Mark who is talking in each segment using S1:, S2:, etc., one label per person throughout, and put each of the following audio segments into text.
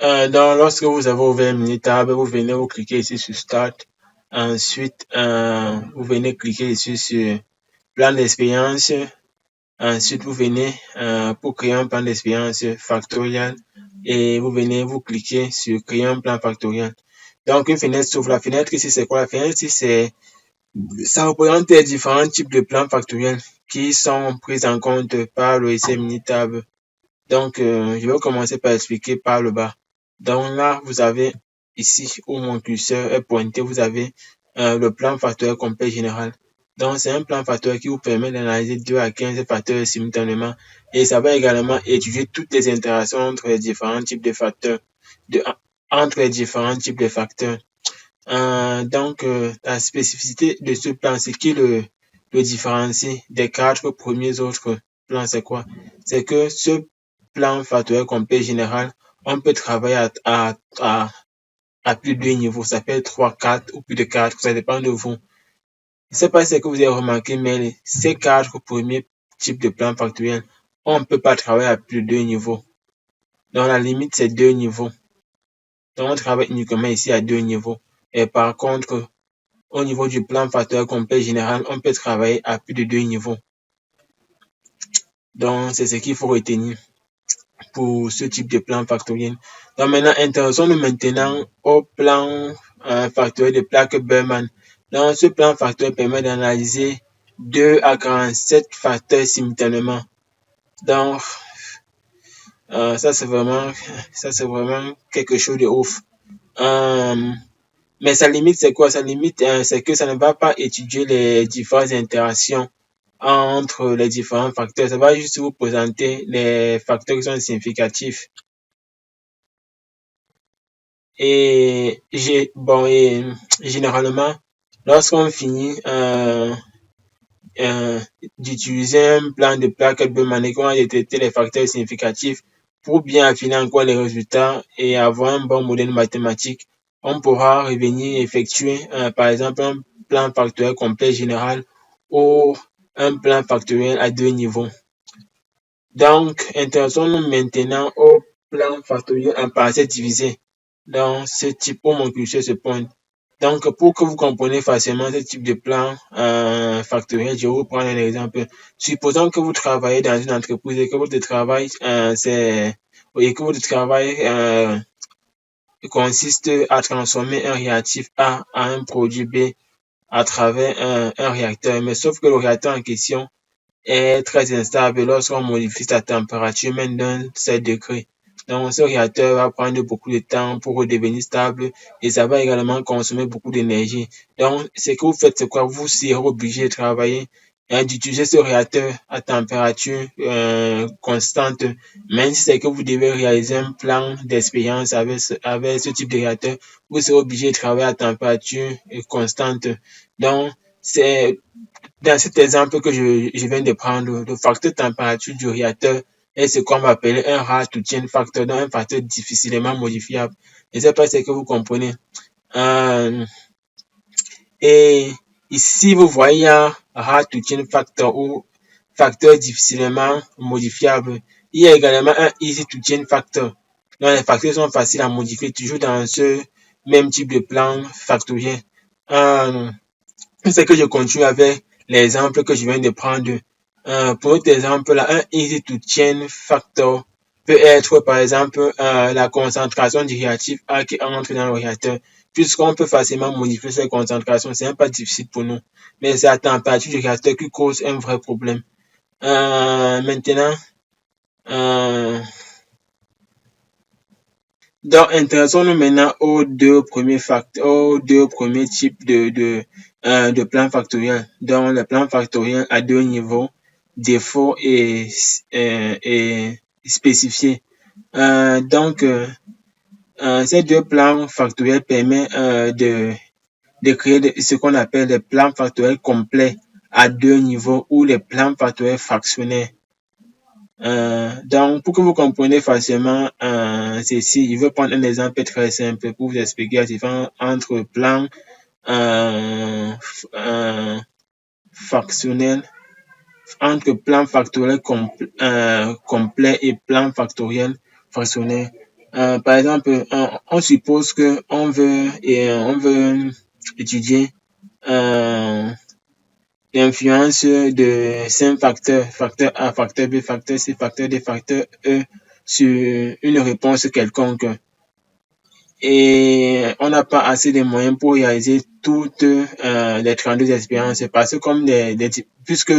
S1: Donc, lorsque vous avez ouvert Minitab, vous venez, vous cliquez ici sur Start. Ensuite, vous venez cliquer ici sur Plan d'expérience. Ensuite, vous venez pour créer un plan d'expérience factoriel et vous venez vous cliquer sur Créer un plan factoriel. Donc, une fenêtre s'ouvre. La fenêtre ici, c'est quoi? La fenêtre ici, ça représente les différents types de plans factoriels qui sont pris en compte par le essai Minitab. Donc, je vais commencer par expliquer par le bas. Donc là, vous avez ici où mon curseur est pointé, vous avez le plan factoriel complet général. Donc, c'est un plan factoriel qui vous permet d'analyser 2 à 15 facteurs simultanément et ça va également étudier toutes les interactions entre les différents types de facteurs, entre les différents types de facteurs. Donc, la spécificité de ce plan, c'est qui le différencie des 4 premiers autres plans, c'est quoi? C'est que ce plan factoriel complet général, on peut travailler à plus de 2 niveaux. Ça peut être 3, 4 ou plus de 4, ça dépend de vous. Je ne sais pas si c'est que vous avez remarqué, mais ces 4 premiers types de plans factoriels, on ne peut pas travailler à plus de 2 niveaux. Donc, la limite, c'est 2 niveaux. Donc, on travaille uniquement ici à 2 niveaux. Et par contre, au niveau du plan factoriel complet général, on peut travailler à plus de 2 niveaux. Donc, c'est ce qu'il faut retenir pour ce type de plan factoriel. Donc, maintenant, intéressons-nous maintenant au plan factoriel de plaque Bellman. Donc, ce plan factoriel permet d'analyser 2 à 47 facteurs simultanément. Donc, ça, c'est vraiment quelque chose de ouf. Mais sa limite, c'est quoi? Sa limite, c'est que ça ne va pas étudier les différentes interactions entre les différents facteurs. Ça va juste vous présenter les facteurs qui sont significatifs. Et généralement, lorsqu'on finit d'utiliser un plan de plaque Bellman et qu'on a détecté les facteurs significatifs pour bien affiner encore les résultats et avoir un bon modèle mathématique, on pourra revenir effectuer par exemple un plan factoriel complet général ou un plan factoriel à 2 niveaux. Donc, intéressons-nous maintenant au plan factoriel en parcelles divisées. Dans ce type où mon curseur se pointe. Donc, pour que vous compreniez facilement ce type de plan factoriel, je vais vous prendre un exemple. Supposons que vous travaillez dans une entreprise et que votre travail, consiste à transformer un réactif A à un produit B à travers un réacteur. Mais sauf que le réacteur en question est très instable lorsqu'on modifie sa température même d'un 7 degrés. Donc, ce réacteur va prendre beaucoup de temps pour redevenir stable et ça va également consommer beaucoup d'énergie. Donc, ce que vous faites, c'est quoi? Vous serez obligé de travailler et d'utiliser ce réacteur à température constante. Même si c'est que vous devez réaliser un plan d'expérience avec ce type de réacteur, vous serez obligé de travailler à température constante. Donc, c'est dans cet exemple que je viens de prendre, le facteur température du réacteur est ce qu'on va appeler un hard to change factor, donc un facteur difficilement modifiable. Je ne sais pas si que vous comprenez. Et ici, vous voyez un hard to change factor ou facteur difficilement modifiable. Il y a également un easy to change factor. Donc, les facteurs sont faciles à modifier, toujours dans ce même type de plan factoriel. C'est que je continue avec l'exemple que je viens de prendre. Pour notre exemple, là, un easy to change factor peut être, par exemple, la concentration du réactif A qui entre dans le réacteur. Puisqu'on peut facilement modifier cette concentration, c'est pas difficile pour nous. Mais c'est la température du réacteur qui cause un vrai problème. Maintenant, donc, intéressons-nous maintenant aux deux premiers facteurs, aux deux premiers types de plans factoriels. Donc, le plan factoriel à 2 niveaux, défaut et spécifié. Donc, ces 2 plans factoriels permettent de créer ce qu'on appelle des plans factoriels complets à 2 niveaux ou les plans factoriels fractionnaires. Donc, pour que vous compreniez facilement ceci, je vais prendre un exemple très simple pour vous expliquer la différence entre plan fractionnel, entre plan factoriel complet et plan factoriel fractionnel. Par exemple, on suppose que on veut étudier euh, l'influence de 5 facteurs, facteur A, facteur B, facteur C, facteur D, facteur E, sur une réponse quelconque. Et on n'a pas assez de moyens pour réaliser toutes les 32 expériences parce que puisque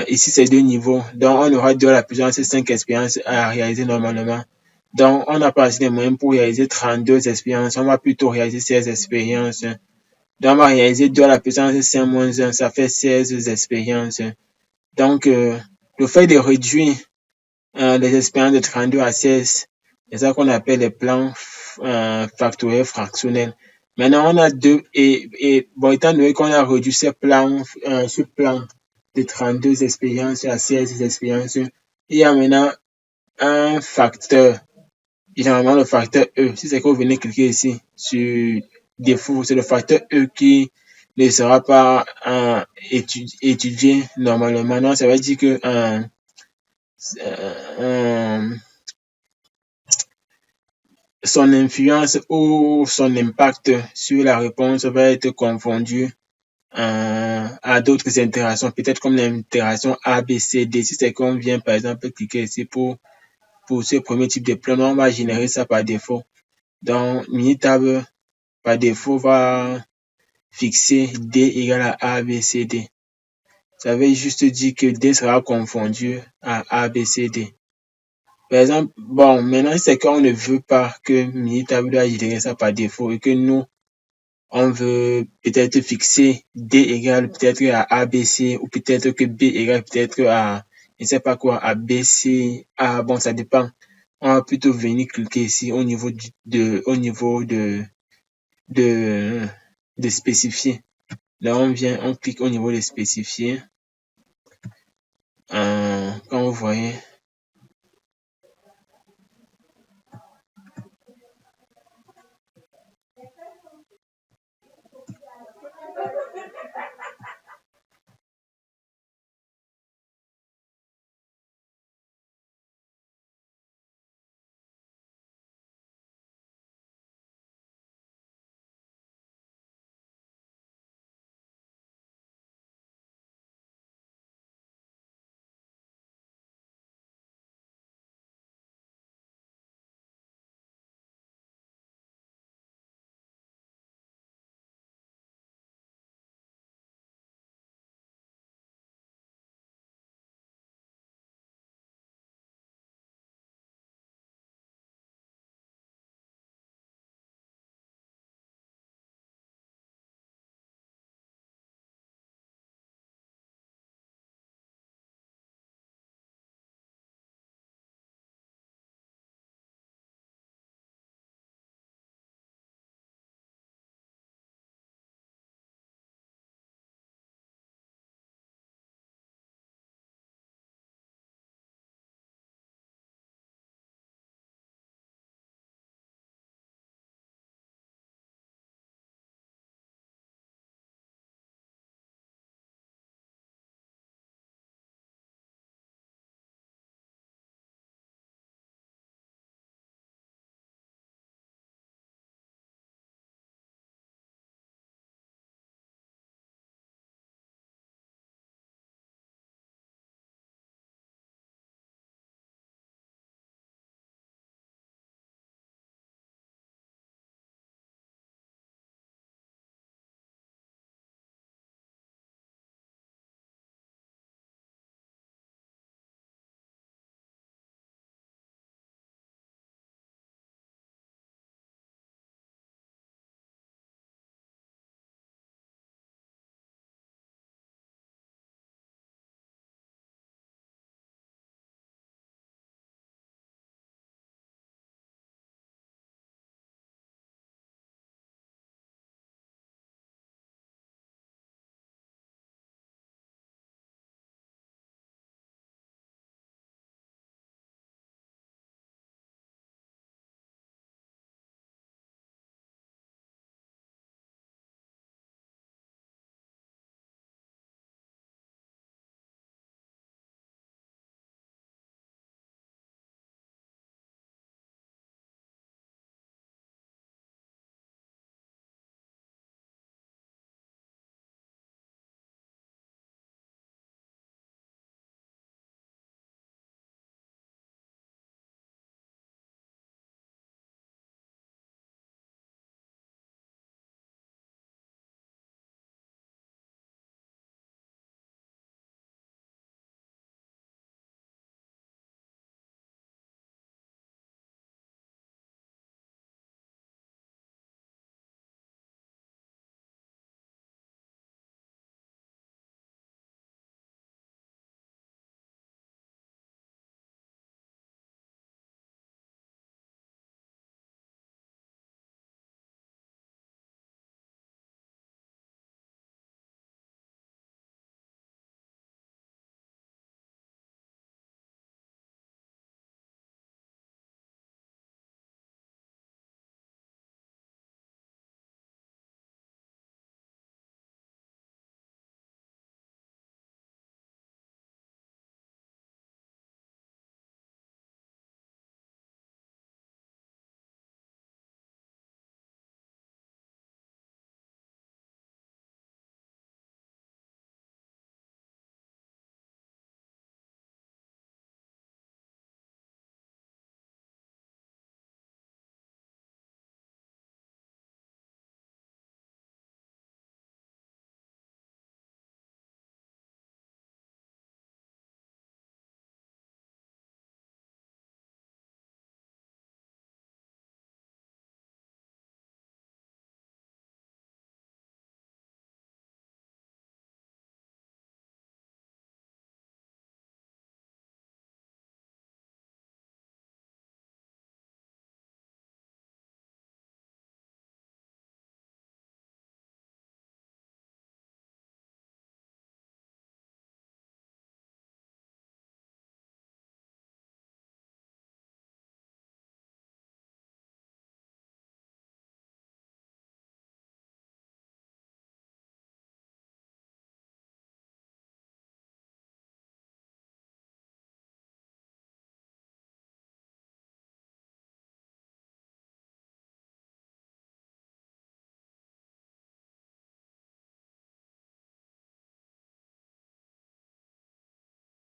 S1: ici c'est 2 niveaux, donc on aura dû à la puissance 5 expériences à réaliser normalement. Donc on n'a pas assez de moyens pour réaliser 32 expériences, on va plutôt réaliser 16 expériences. Donc on va réaliser 2 à la puissance 5 moins 1, ça fait 16 expériences. Donc le fait de réduire les expériences de 32 à 16, c'est ça qu'on appelle les plans factoriels fractionnels. Maintenant, on a bon, étant donné qu'on a réduit ce plan de 32 expériences à 16 expériences, il y a maintenant un facteur, généralement le facteur E. Si c'est que vous venez cliquer ici sur défaut, c'est le facteur E qui ne sera pas étudié normalement. Donc, ça veut dire que euh, son influence ou son impact sur la réponse va être confondu à d'autres interactions, peut-être comme l'interaction A, B, C, D. Si c'est qu'on vient par exemple cliquer ici pour ce premier type de plan, on va générer ça par défaut. Donc, Minitab par défaut va fixer D égale à A, B, C, D. Ça veut juste dire que D sera confondu à A, B, C, D. Par exemple, bon, maintenant, c'est qu'on ne veut pas que Minitab doit générer ça par défaut et que nous, on veut peut-être fixer D égale peut-être à ABC ou peut-être que B égale peut-être à, je ne sais pas quoi, à BC, A, bon, ça dépend. On va plutôt venir cliquer ici au niveau de, de spécifier. Là, on clique au niveau de spécifier. Comme vous voyez,